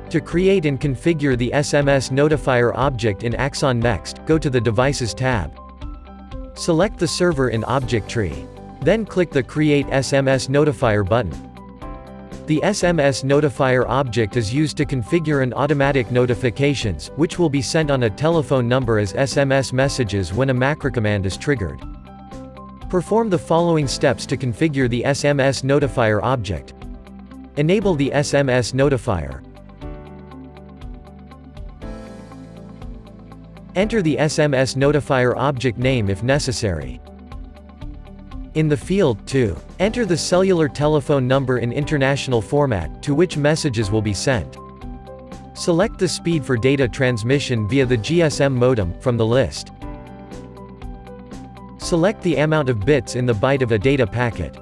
To create and configure the SMS Notifier object in Axxon Next, go to the Devices tab. Select the server in Object Tree. Then click the Create SMS Notifier button. The SMS Notifier object is used to configure an automatic notifications, which will be sent on a telephone number as SMS messages when a macro command is triggered. Perform the following steps to configure the SMS Notifier object. Enable the SMS Notifier. Enter the SMS Notifier object name if necessary. In the field 2, enter the cellular telephone number in international format, to which messages will be sent. Select the speed for data transmission via the GSM modem, from the list. Select the amount of bits in the byte of a data packet.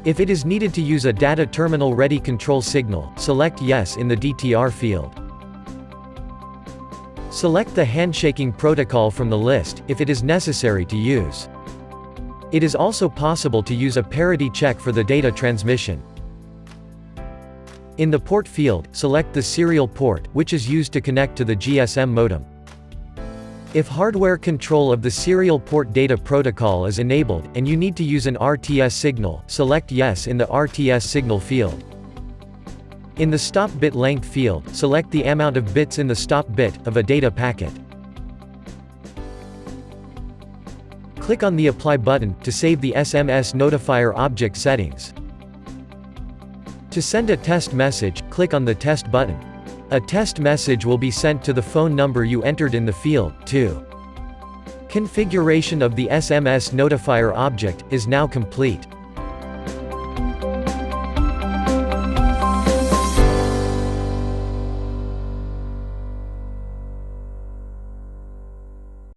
If it is needed to use a data terminal ready control signal, select Yes in the DTR field. Select the handshaking protocol from the list, if it is necessary to use. It is also possible to use a parity check for the data transmission. In the port field, select the serial port, which is used to connect to the GSM modem. If hardware control of the serial port data protocol is enabled, and you need to use an RTS signal, select Yes in the RTS signal field. In the stop bit length field, select the amount of bits in the stop bit of a data packet. Click on the Apply button, to save the SMS Notifier object settings. To send a test message, click on the Test button. A test message will be sent to the phone number you entered in the field 2. Configuration of the SMS Notifier object is now complete.